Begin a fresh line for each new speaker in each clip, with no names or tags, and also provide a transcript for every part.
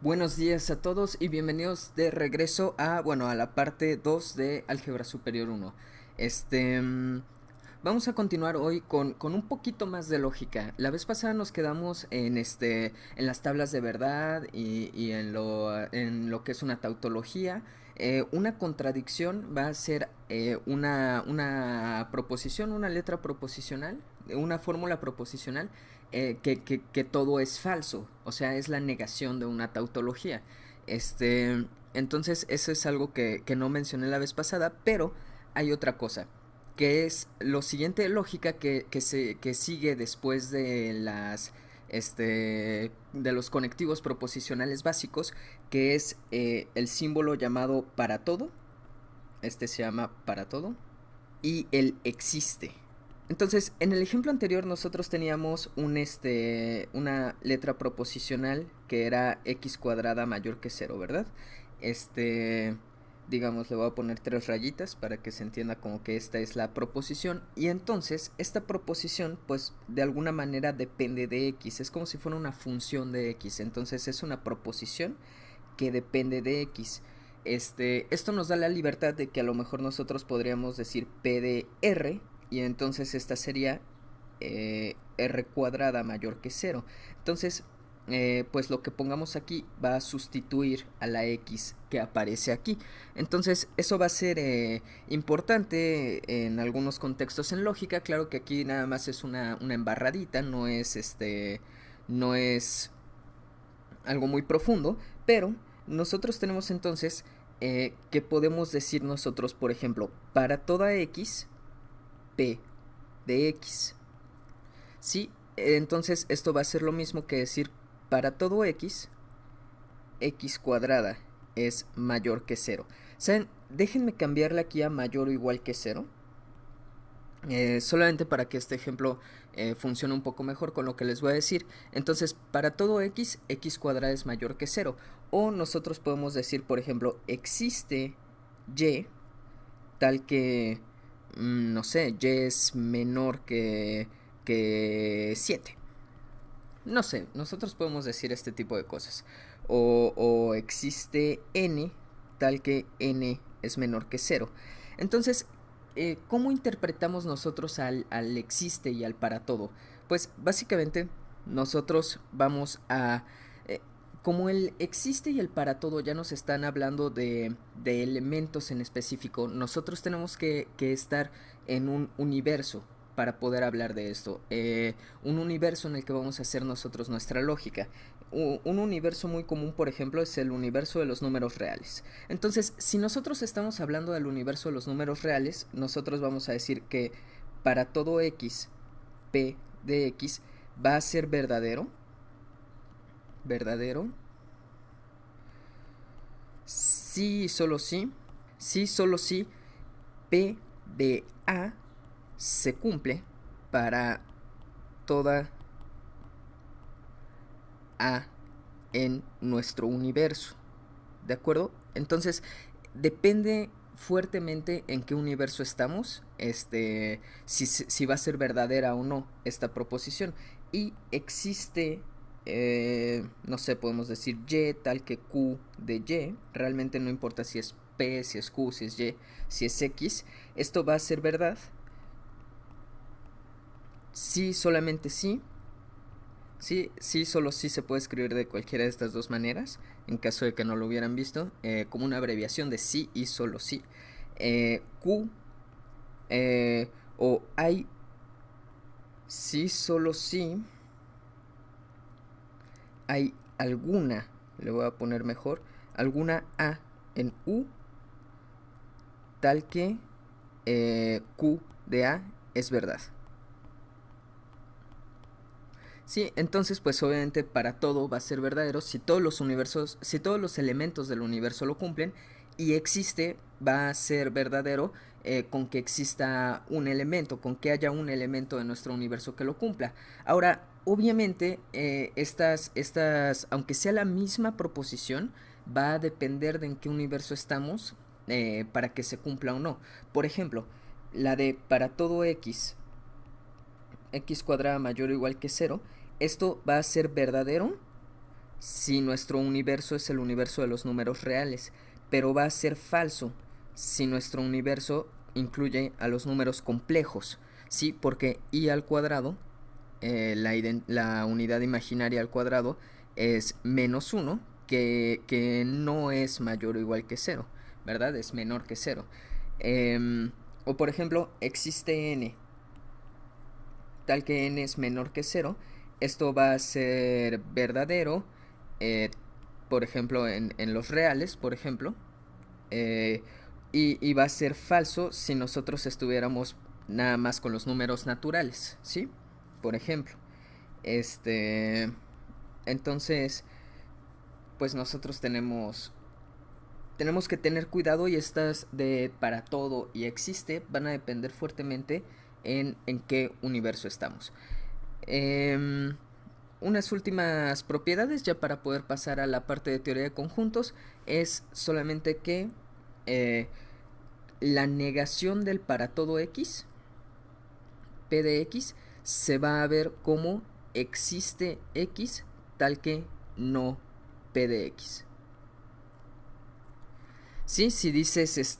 Buenos días a todos y bienvenidos de regreso a la parte 2 de Álgebra Superior uno. Este, mm, Vamos a continuar hoy con un poquito más de lógica. La vez pasada nos quedamos en las tablas de verdad y en lo que es una tautología. Una contradicción va a ser una proposición, una letra proposicional, una fórmula proposicional que todo es falso, o sea, es la negación de una tautología. Entonces, eso es algo que no mencioné la vez pasada, pero hay otra cosa, que es lo siguiente de lógica que sigue después de de los conectivos proposicionales básicos, que es el símbolo llamado para todo. Este se llama para todo y el existe. Entonces, en el ejemplo anterior nosotros teníamos una letra proposicional que era x cuadrada mayor que cero, ¿verdad? Este, digamos, le voy a poner tres rayitas para que se entienda como que esta es la proposición. Y entonces, esta proposición, pues, de alguna manera depende de x. Es como si fuera una función de x. Entonces, es una proposición que depende de x. Esto nos da la libertad de que a lo mejor nosotros podríamos decir p de r, y entonces esta sería r cuadrada mayor que cero. Entonces, pues lo que pongamos aquí va a sustituir a la x que aparece aquí. Entonces, eso va a ser importante en algunos contextos en lógica. Claro que aquí nada más es una embarradita, no es algo muy profundo, pero nosotros tenemos entonces que podemos decir nosotros, por ejemplo, para toda x, p de x. Sí, entonces esto va a ser lo mismo que decir para todo x, x cuadrada es mayor que cero. ¿Saben? Déjenme cambiarle aquí a mayor o igual que cero. Solamente para que este ejemplo funcione un poco mejor con lo que les voy a decir. Entonces, para todo x, x cuadrada es mayor que cero. O nosotros podemos decir, por ejemplo, existe y tal que, no sé, y es menor que 7. No sé, nosotros podemos decir este tipo de cosas. O existe n tal que n es menor que cero. Entonces, ¿cómo interpretamos nosotros al existe y al para todo? Pues básicamente nosotros vamos a... eh, como el existe y el para todo ya nos están hablando de elementos en específico, nosotros tenemos que estar en un universo para poder hablar de esto. Un universo en el que vamos a hacer nosotros nuestra lógica. Un universo muy común, por ejemplo, es el universo de los números reales. Entonces, si nosotros estamos hablando del universo de los números reales, nosotros vamos a decir que para todo x, p de x va a ser verdadero. Verdadero. Sí, solo sí. Sí, solo sí. P de a se cumple para toda a en nuestro universo. ¿De acuerdo? Entonces, depende fuertemente en qué universo estamos, si va a ser verdadera o no esta proposición. Y existe, no sé, podemos decir y tal que q de y, realmente no importa si es p, si es q, si es y, si es x, esto va a ser verdad si solamente sí. Sí, sí, solo sí se puede escribir de cualquiera de estas dos maneras, en caso de que no lo hubieran visto, como una abreviación de sí y solo sí. Q o hay sí, solo sí, hay alguna, le voy a poner mejor, alguna A en U, tal que Q de A es verdad. Sí, entonces pues obviamente para todo va a ser verdadero si todos los universos, si todos los elementos del universo lo cumplen, y existe va a ser verdadero con que exista un elemento, con que haya un elemento de nuestro universo que lo cumpla. Ahora, obviamente aunque sea la misma proposición, va a depender de en qué universo estamos para que se cumpla o no. Por ejemplo, la de para todo x cuadrada mayor o igual que cero, esto va a ser verdadero si nuestro universo es el universo de los números reales, pero va a ser falso si nuestro universo incluye a los números complejos, ¿sí? Porque i al cuadrado, la unidad imaginaria al cuadrado, es menos 1, que no es mayor o igual que 0, ¿verdad? Es menor que 0. O por ejemplo, existe n, tal que n es menor que 0, esto va a ser verdadero, eh, por ejemplo, en los reales, por ejemplo, eh, y va a ser falso si nosotros estuviéramos nada más con los números naturales, ¿sí? Por ejemplo, este, entonces, pues nosotros tenemos que tener cuidado, y estas de para todo y existe van a depender fuertemente en qué universo estamos. Eh, Unas últimas propiedades ya para poder pasar a la parte de teoría de conjuntos es solamente que eh, la negación del para todo x, p de x, se va a ver como existe x tal que no p de x. Sí, si dices,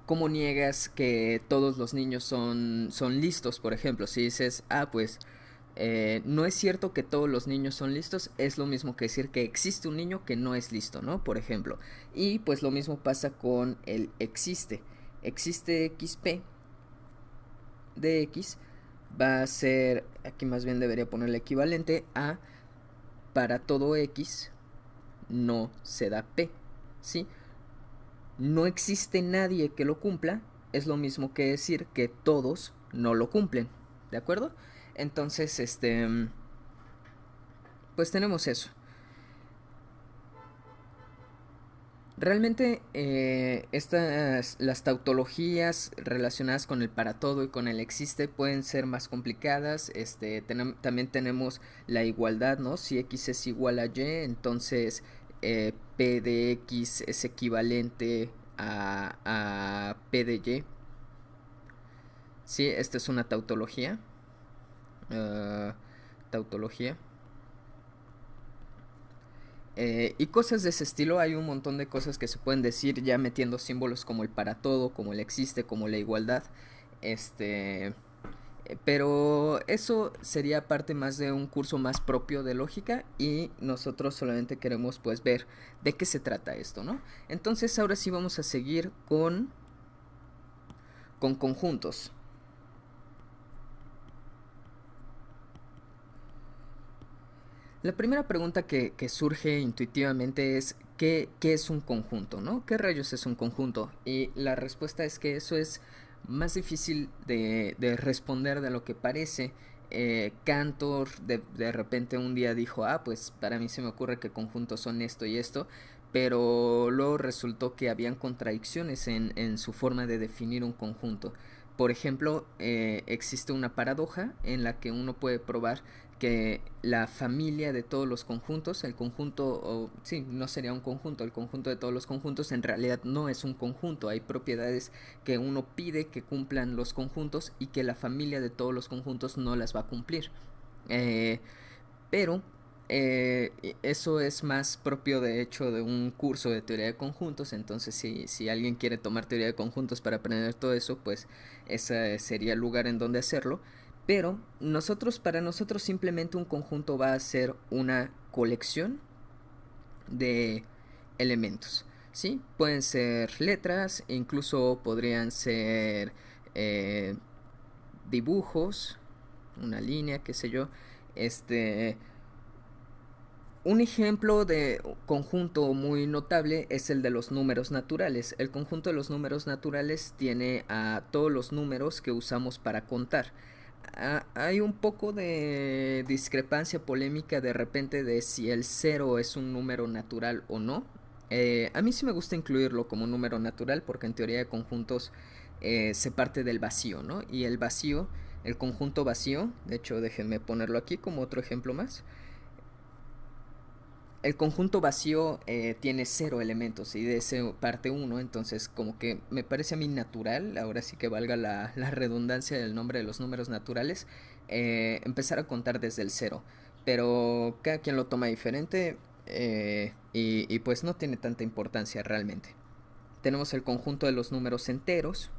¿cómo niegas que todos los niños son listos? Por ejemplo, si dices, pues no es cierto que todos los niños son listos, es lo mismo que decir que existe un niño que no es listo, ¿no? Por ejemplo. Y pues lo mismo pasa con el existe. Existe xp de x va a ser, aquí más bien debería poner el equivalente a para todo x no se da p, ¿sí? No existe nadie que lo cumpla, es lo mismo que decir que todos no lo cumplen, ¿de acuerdo? Entonces, pues tenemos eso. Realmente las tautologías relacionadas con el para todo y con el existe pueden ser más complicadas. También tenemos la igualdad, ¿no? Si x es igual a y, entonces p de x es equivalente a p de y. Sí, esta es una tautología. Tautología. Y cosas de ese estilo, hay un montón de cosas que se pueden decir ya metiendo símbolos como el para todo, como el existe, como la igualdad. Pero eso sería parte más de un curso más propio de lógica, y nosotros solamente queremos pues ver de qué se trata esto, ¿no? Entonces ahora sí vamos a seguir con conjuntos. La primera pregunta que surge intuitivamente es ¿qué es un conjunto, no? ¿Qué rayos es un conjunto? Y la respuesta es que eso es más difícil de responder de lo que parece. Cantor de repente un día dijo, pues para mí se me ocurre que conjuntos son esto y esto, pero luego resultó que habían contradicciones en su forma de definir un conjunto. Por ejemplo, existe una paradoja en la que uno puede probar que la familia de todos los conjuntos, el conjunto, sí, no sería un conjunto, el conjunto de todos los conjuntos en realidad no es un conjunto, hay propiedades que uno pide que cumplan los conjuntos y que la familia de todos los conjuntos no las va a cumplir. Pero eso es más propio de hecho de un curso de teoría de conjuntos. Entonces si alguien quiere tomar teoría de conjuntos para aprender todo eso, pues ese sería el lugar en donde hacerlo. Pero para nosotros simplemente un conjunto va a ser una colección de elementos, ¿sí? Pueden ser letras, incluso podrían ser eh, dibujos, una línea, qué sé yo. Un ejemplo de conjunto muy notable es el de los números naturales. El conjunto de los números naturales tiene a todos los números que usamos para contar. Hay un poco de discrepancia polémica de repente de si el 0 es un número natural o no. A mí sí me gusta incluirlo como número natural porque en teoría de conjuntos se parte del vacío, ¿no? Y el vacío, el conjunto vacío, de hecho déjenme ponerlo aquí como otro ejemplo más. El conjunto vacío tiene 0 elementos y de ese parte 1, entonces como que me parece a mí natural, ahora sí que valga la redundancia del nombre de los números naturales, empezar a contar desde el 0. Pero cada quien lo toma diferente. y pues no tiene tanta importancia realmente. Tenemos el conjunto de los números enteros,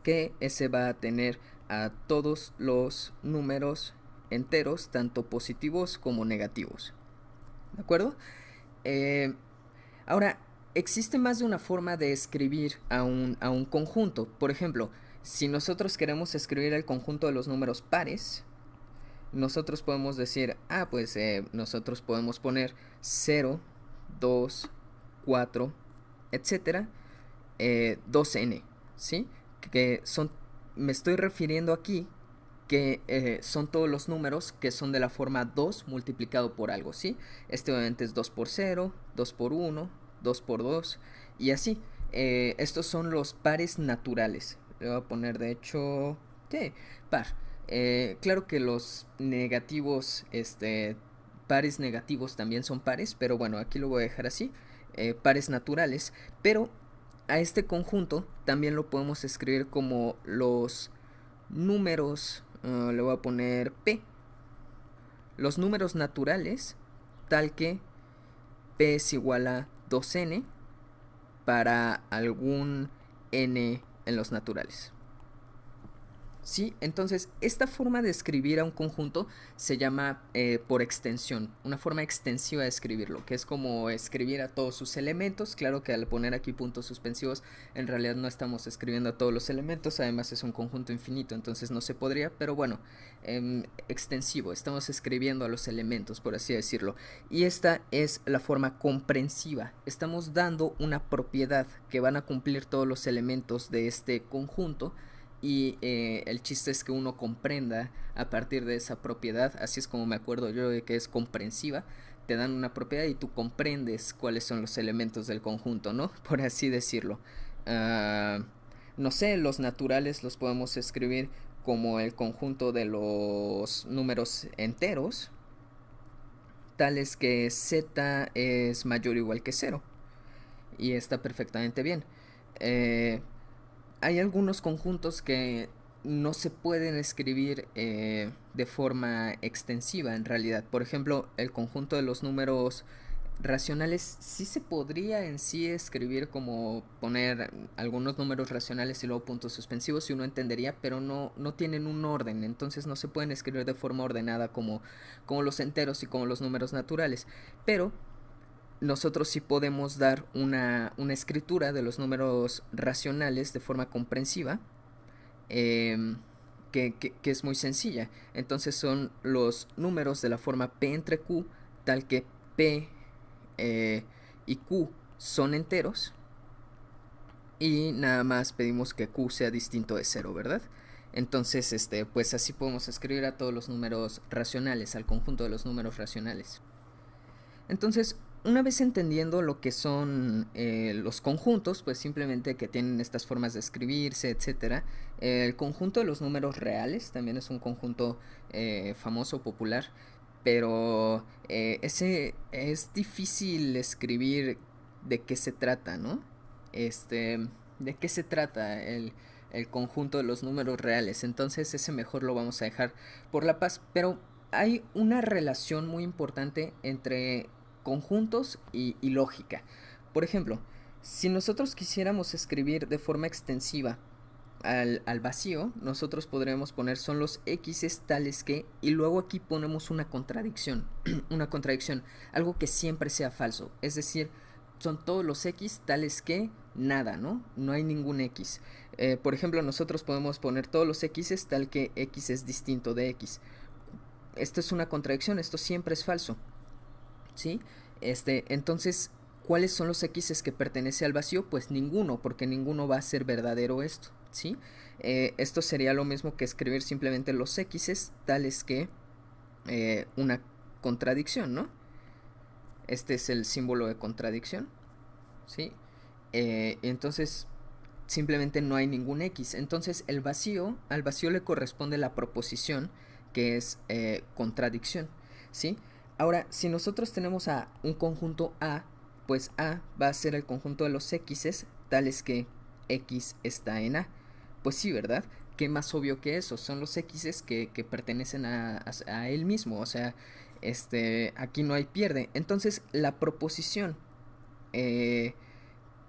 que ese va a tener a todos los números enteros, tanto positivos como negativos. ¿De acuerdo? Ahora, existe más de una forma de escribir a un conjunto. Por ejemplo, si nosotros queremos escribir el conjunto de los números pares, nosotros podemos decir, pues nosotros podemos poner 0, 2, 4, etcétera, 2n, ¿sí? Que son, me estoy refiriendo aquí que son todos los números que son de la forma 2 multiplicado por algo, ¿sí? Este obviamente es 2 por 0, 2 por 1, 2 por 2 y así. Estos son los pares naturales. Le voy a poner de hecho, sí, par. Claro que los negativos, pares negativos también son pares, pero bueno, aquí lo voy a dejar así. Pares naturales, pero a este conjunto también lo podemos escribir como los números, le voy a poner P, los números naturales, tal que P es igual a 2n para algún n en los naturales. ¿Sí? Entonces, esta forma de escribir a un conjunto se llama por extensión, una forma extensiva de escribirlo, que es como escribir a todos sus elementos. Claro que al poner aquí puntos suspensivos, en realidad no estamos escribiendo a todos los elementos, además es un conjunto infinito, entonces no se podría, pero bueno, extensivo, estamos escribiendo a los elementos, por así decirlo. Y esta es la forma comprensiva, estamos dando una propiedad que van a cumplir todos los elementos de este conjunto. Y el chiste es que uno comprenda a partir de esa propiedad. Así es como me acuerdo yo de que es comprensiva. Te dan una propiedad y tú comprendes cuáles son los elementos del conjunto, ¿no? Por así decirlo. No sé, los naturales los podemos escribir como el conjunto de los números enteros, tales que z es mayor o igual que 0. Y está perfectamente bien. Hay algunos conjuntos que no se pueden escribir de forma extensiva en realidad. Por ejemplo, el conjunto de los números racionales sí se podría en sí escribir como poner algunos números racionales y luego puntos suspensivos, si uno entendería, pero no tienen un orden, entonces no se pueden escribir de forma ordenada como los enteros y como los números naturales. Pero nosotros sí podemos dar una escritura de los números racionales de forma comprensiva, que es muy sencilla. Entonces son los números de la forma P entre Q, tal que P y Q son enteros, y nada más pedimos que Q sea distinto de 0, ¿verdad? Entonces, pues así podemos escribir a todos los números racionales, al conjunto de los números racionales. Entonces, una vez entendiendo lo que son los conjuntos, pues simplemente que tienen estas formas de escribirse, etcétera. El conjunto de los números reales también es un conjunto famoso, popular, pero ese es difícil escribir de qué se trata, ¿no? ¿De qué se trata el conjunto de los números reales? Entonces ese mejor lo vamos a dejar por la paz, pero hay una relación muy importante entre conjuntos y lógica. Por ejemplo, si nosotros quisiéramos escribir de forma extensiva al vacío, nosotros podríamos poner son los x tales que, y luego aquí ponemos una contradicción, una contradicción, algo que siempre sea falso, es decir, son todos los x tales que nada, ¿no? No hay ningún x. Por ejemplo, nosotros podemos poner todos los x tal que x es distinto de x. Esto es una contradicción, esto siempre es falso, ¿sí? Entonces, ¿cuáles son los x que pertenece al vacío? Pues ninguno, porque ninguno va a ser verdadero esto, ¿sí? Esto sería lo mismo que escribir simplemente los x tales que una contradicción, ¿no? Este es el símbolo de contradicción, ¿sí? Entonces, simplemente no hay ningún x. Entonces, al vacío le corresponde la proposición, que es contradicción, ¿sí? Ahora, si nosotros tenemos a un conjunto A, pues A va a ser el conjunto de los x's tales que x está en A. Pues sí, ¿verdad? ¿Qué más obvio que eso? Son los x's que pertenecen a él mismo. O sea, aquí no hay pierde. Entonces la proposición que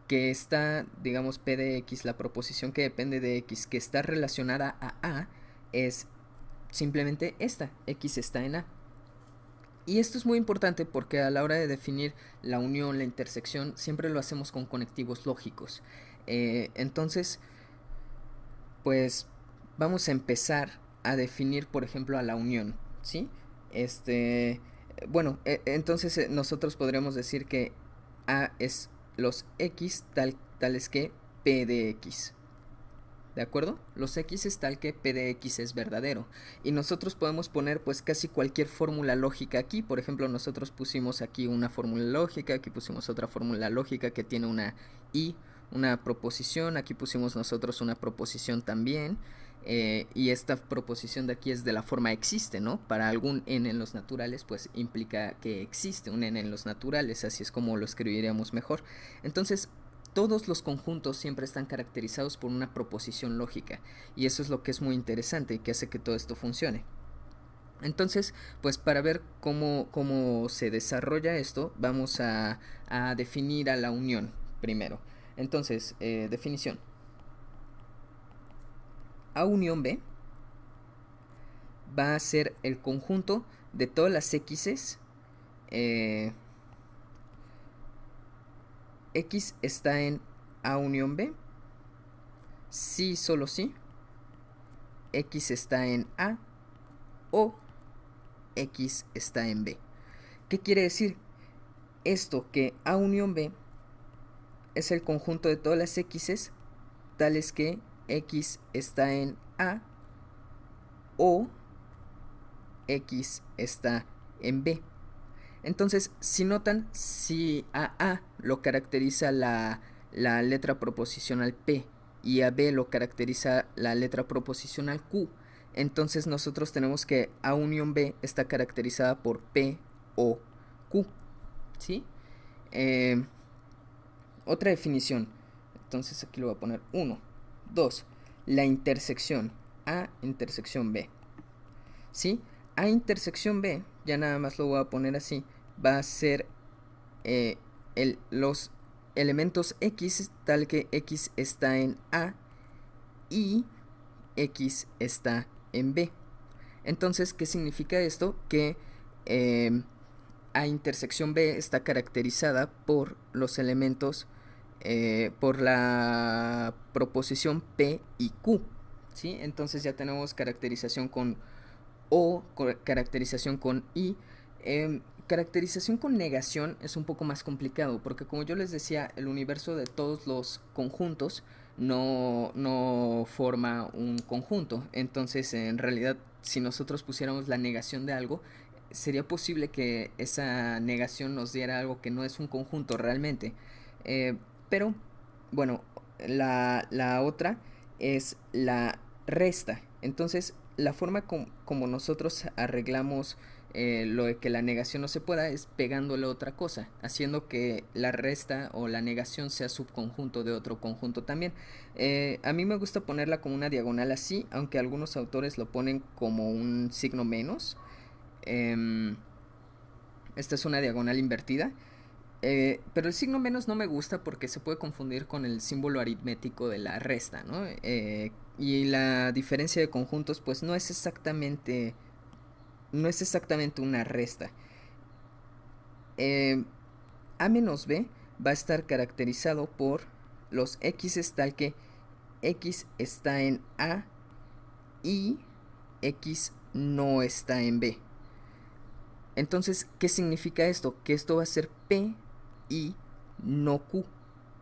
está, digamos, P de X, la proposición que depende de X, que está relacionada a, es simplemente esta, X está en A. Y esto es muy importante porque a la hora de definir la unión, la intersección, siempre lo hacemos con conectivos lógicos. Entonces, pues vamos a empezar a definir, por ejemplo, a la unión, ¿sí? Bueno, entonces nosotros podríamos decir que A es los X tales que P de X. ¿De acuerdo? Los X es tal que P de X es verdadero. Y nosotros podemos poner pues casi cualquier fórmula lógica aquí. Por ejemplo, nosotros pusimos aquí una fórmula lógica, aquí pusimos otra fórmula lógica que tiene una y, una proposición, aquí pusimos nosotros una proposición también. Y esta proposición de aquí es de la forma existe, ¿no? Para algún n en los naturales, pues implica que existe un n en los naturales, así es como lo escribiríamos mejor. Entonces, todos los conjuntos siempre están caracterizados por una proposición lógica, y eso es lo que es muy interesante y que hace que todo esto funcione. Entonces, pues para ver cómo se desarrolla esto, vamos a definir a la unión primero. Entonces, definición. A unión B va a ser el conjunto de todas las X's. X está en A unión B. Sí, solo sí. X está en A o X está en B. ¿Qué quiere decir? Esto que A unión B es el conjunto de todas las X's tales que X está en A o X está en B. Entonces, si notan, si a A lo caracteriza la letra proposicional P y a B lo caracteriza la letra proposicional Q, entonces nosotros tenemos que A unión B está caracterizada por P o Q, ¿sí? Otra definición, entonces aquí lo voy a poner 1, 2, la intersección A intersección B, ¿sí? A intersección B, ya nada más lo voy a poner así, va a ser los elementos X tal que X está en A y X está en B. Entonces, ¿qué significa esto? Que A intersección B está caracterizada por los elementos, por la proposición P y Q, ¿sí? Entonces ya tenemos caracterización con O, caracterización con I. Caracterización con negación es un poco más complicado porque, como yo les decía, el universo de todos los conjuntos no forma un conjunto. Entonces, en realidad, si nosotros pusiéramos la negación de algo, sería posible que esa negación nos diera algo que no es un conjunto realmente. Pero, bueno, la otra es la resta. Entonces, la forma como nosotros arreglamos lo de que la negación no se pueda es pegándole otra cosa, haciendo que la resta o la negación sea subconjunto de otro conjunto también. A mí me gusta ponerla como una diagonal así, aunque algunos autores lo ponen como un signo menos. Esta es una diagonal invertida. Pero el signo menos no me gusta porque se puede confundir con el símbolo aritmético de la resta, ¿no? Y la diferencia de conjuntos pues no es exactamente una resta. A menos B va a estar caracterizado por los X tal que X está en A y X no está en B. Entonces, ¿qué significa esto? Que esto va a ser P y no Q.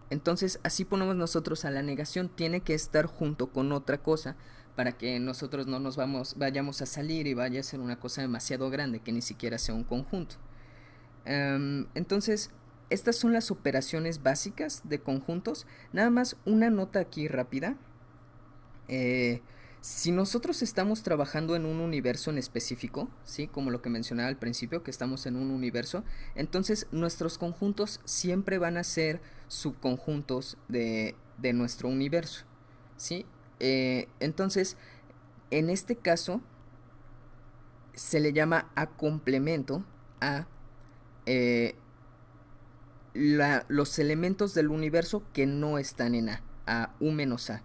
Entonces, así ponemos nosotros a la negación. Tiene que estar junto con otra cosa para que nosotros no nos vayamos a salir y vaya a ser una cosa demasiado grande que ni siquiera sea un conjunto. Entonces, estas son las operaciones básicas de conjuntos. Nada más una nota aquí rápida. Si nosotros estamos trabajando en un universo en específico, ¿sí? Como lo que mencionaba al principio, que estamos en un universo, entonces nuestros conjuntos siempre van a ser subconjuntos de nuestro universo, ¿sí? Entonces, en este caso, se le llama a complemento a eh, los elementos del universo que no están en a U menos A,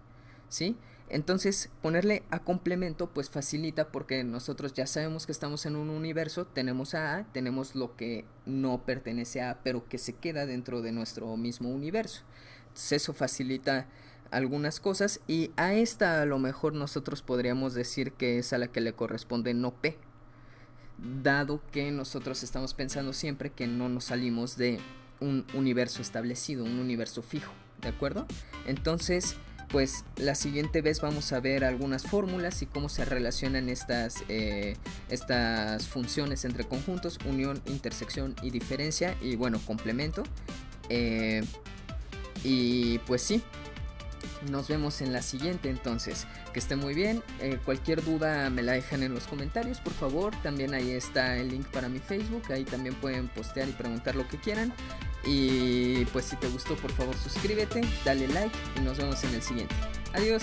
¿sí? Entonces, ponerle a complemento pues facilita porque nosotros ya sabemos que estamos en un universo, tenemos a tenemos lo que no pertenece a pero que se queda dentro de nuestro mismo universo. Entonces eso facilita algunas cosas y a esta a lo mejor nosotros podríamos decir que es a la que le corresponde no P, dado que nosotros estamos pensando siempre que no nos salimos de un universo establecido, un universo fijo, ¿de acuerdo? Entonces, pues la siguiente vez vamos a ver algunas fórmulas y cómo se relacionan estas funciones entre conjuntos, unión, intersección y diferencia, y bueno, complemento. Y pues sí, nos vemos en la siguiente entonces. Que esté muy bien. Cualquier duda me la dejan en los comentarios, por favor. También ahí está el link para mi Facebook. Ahí también pueden postear y preguntar lo que quieran. Y pues si te gustó, por favor suscríbete, dale like y nos vemos en el siguiente. Adiós.